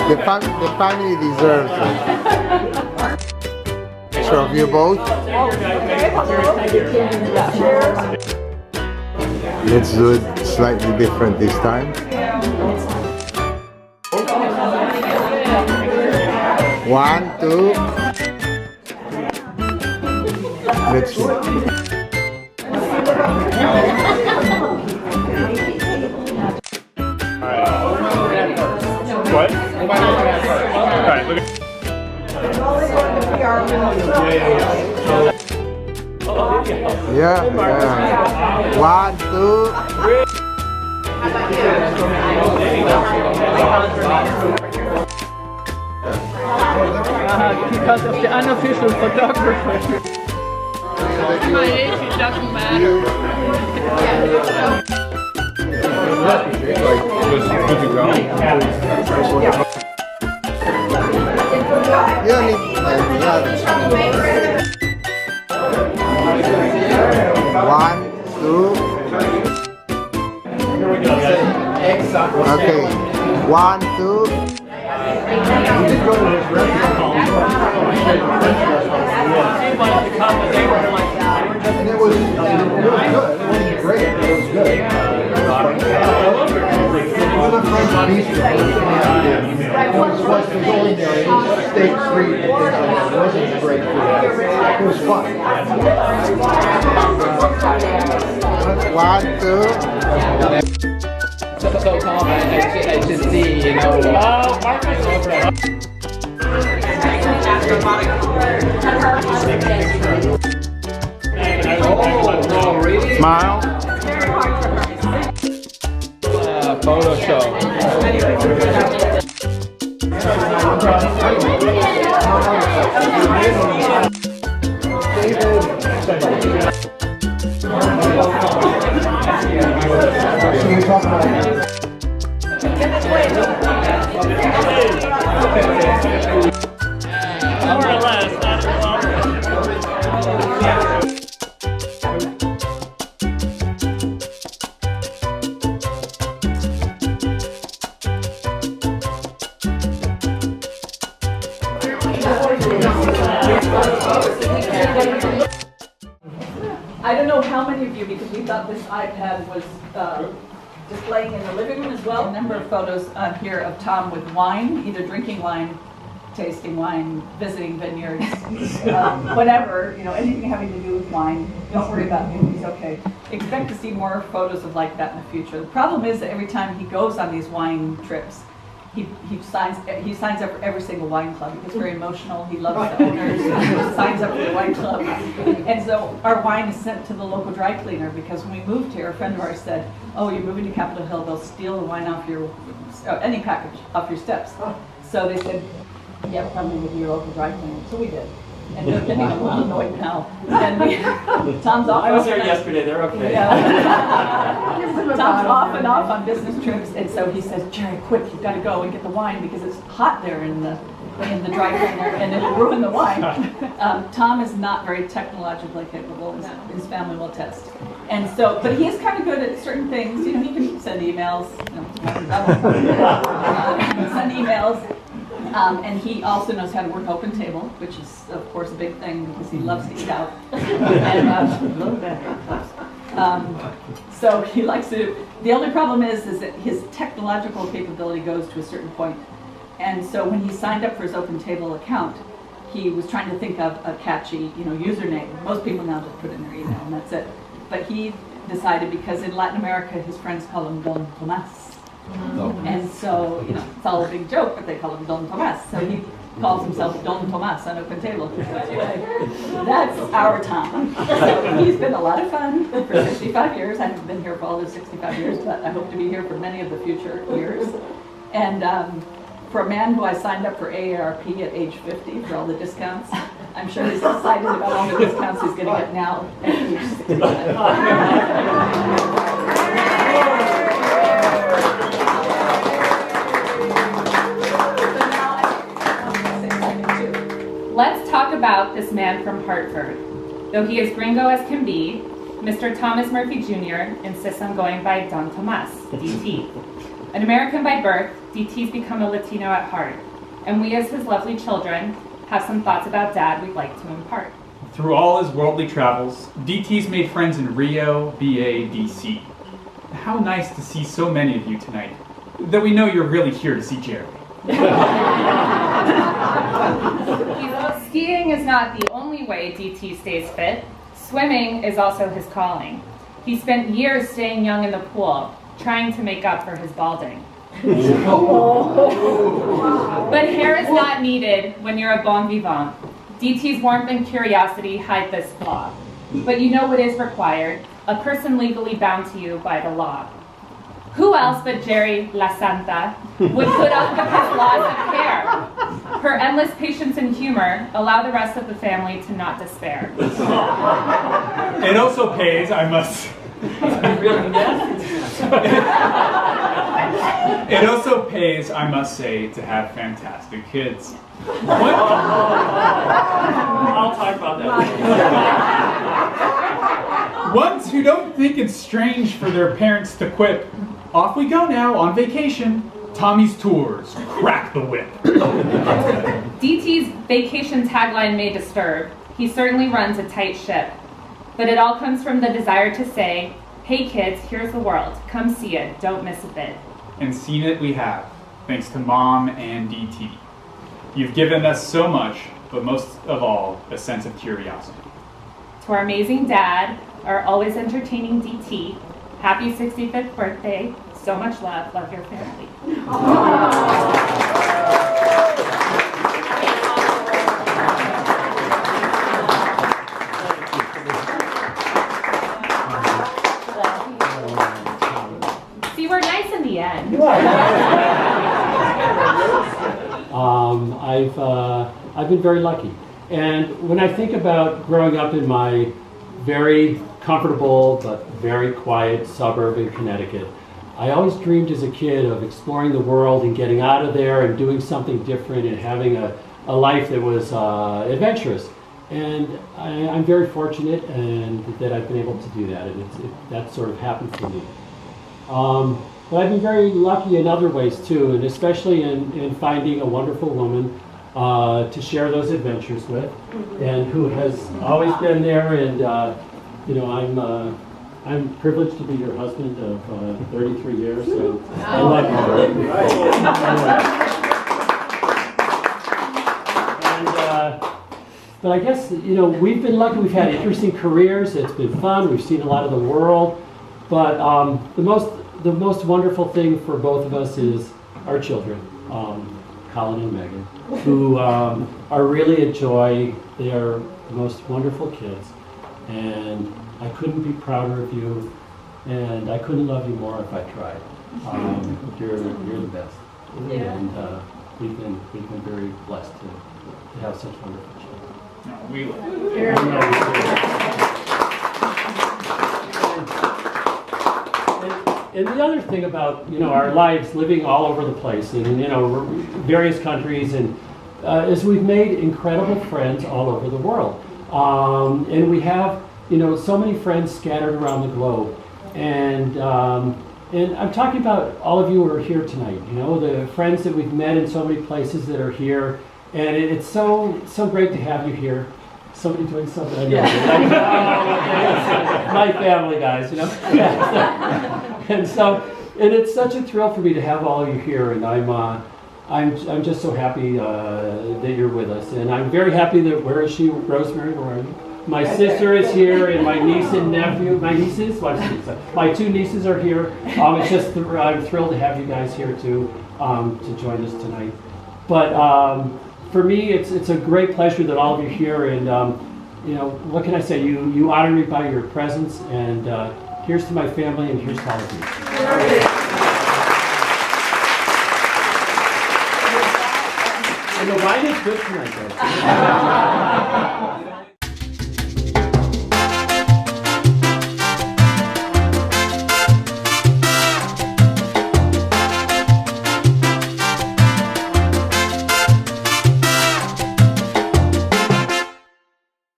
The family deserves it. So of you both. Let's do it slightly different this time. One, two. Let's see. What? Alright, look at. Yeah. One, two. Because of the unofficial photographer. My age, it doesn't matter. Good to go. Yeah, one, two. Okay. One, two. And it was good. It wasn't great. It was good. It was a French bistro. It was West going there. It was State Street and things like that. It wasn't great food. It was fun. One, two. So Tom, I should see, you know. Oh, really? Smile. Photo show. More or less. I don't know how many of you, because we thought this iPad was displaying in the living room as well. A number of photos on here of Tom with wine, either drinking wine, tasting wine, visiting vineyards, whatever, you know, anything having to do with wine. Don't worry about him, he's okay. Expect to see more photos of like that in the future. The problem is that every time he goes on these wine trips, he signs up for every single wine club. He gets very emotional. He loves the owners. He signs up for the wine club. And so our wine is sent to the local dry cleaner because when we moved here, a friend of ours said, "Oh, you're moving to Capitol Hill. They'll steal the wine off your any package off your steps." So they said, "Yeah, probably with your local dry cleaner." So we did. And they're getting a little annoyed now. And Tom's off. I was there yesterday, they're okay. Yeah. Tom's off and off on business trips, and so he says, "Jerry, quick, you've got to go and get the wine because it's hot there in the dry cleaner and it'll ruin the wine." Tom is not very technologically capable, his family will attest. And so, but he is kind of good at certain things. You know, he can send emails, send emails. And he also knows how to work OpenTable, which is, of course, a big thing because he loves to eat out. And a little bit. So he likes to. The only problem is that his technological capability goes to a certain point. And so when he signed up for his OpenTable account, he was trying to think of a catchy, username. Most people now just put in their email and that's it. But he decided, because in Latin America his friends call him Don Tomas. And so, it's all a big joke, but they call him Don Tomas. So he calls himself Don Tomas on OpenTable. That's our Tom. So he's been a lot of fun for 65 years. I haven't been here for all those 65 years, but I hope to be here for many of the future years. And for a man who I signed up for AARP at age 50 for all the discounts, I'm sure he's excited about all the discounts he's going to get now at age 65. Let's talk about this man from Hartford. Though he is gringo as can be, Mr. Thomas Murphy Jr. insists on going by Don Tomas, DT. An American by birth, DT's become a Latino at heart. And we as his lovely children have some thoughts about Dad we'd like to impart. Through all his worldly travels, DT's made friends in Rio, BA, DC. How nice to see so many of you tonight, though we know you're really here to see Jerry. Skiing is not the only way DT stays fit. Swimming is also his calling. He spent years staying young in the pool, trying to make up for his balding. But hair is not needed when you're a bon vivant. DT's warmth and curiosity hide this flaw. But you know what is required, a person legally bound to you by the law. Who else but Jerry La Santa would put up with his laws of care? Her endless patience and humor allow the rest of the family to not despair. It also pays, I must... It also pays, I must say, to have fantastic kids. I'll talk about that. Ones who don't think it's strange for their parents to quip, "Off we go now on vacation. Tommy's Tours, crack the whip." DT's vacation tagline may disturb. He certainly runs a tight ship. But it all comes from the desire to say, "Hey kids, here's the world. Come see it. Don't miss a bit." And seen it we have, thanks to Mom and DT. You've given us so much, but most of all, a sense of curiosity. To our amazing dad, our always entertaining DT, happy 65th birthday. So much love. Love your family. See, we're nice in the end. I've been very lucky. And when I think about growing up in my very comfortable but very quiet suburb in Connecticut, I always dreamed as a kid of exploring the world and getting out of there and doing something different and having a life that was adventurous. And I'm very fortunate and that I've been able to do that, and that sort of happened for me. But I've been very lucky in other ways too, and especially in finding a wonderful woman to share those adventures with, and who has always been there. And I'm privileged to be your husband of 33 years. So I love you. But I guess we've been lucky. We've had interesting careers. It's been fun. We've seen a lot of the world. But the most wonderful thing for both of us is our children, Colin and Megan, who are really a joy. They are the most wonderful kids, and I couldn't be prouder of you, and I couldn't love you more if I tried. You're the best, and we've been very blessed to have such wonderful children. No, we love you. And the other thing about our lives, living all over the place in various countries, and is we've made incredible friends all over the world, and we have so many friends scattered around the globe, and I'm talking about all of you who are here tonight. The friends that we've met in so many places that are here, and it's so great to have you here. Somebody doing something. I know. My family, guys. And it's such a thrill for me to have all of you here, and I'm just so happy that you're with us, and I'm very happy that where is she, Rosemary? Where are you? My sister is here, and my niece and nephew. My two nieces are here. It's just I'm thrilled to have you guys here to join us tonight. But for me, it's a great pleasure that all of you are here, and what can I say? You honor me by your presence, and here's to my family, and here's to all of you. And the wine is good tonight, guys.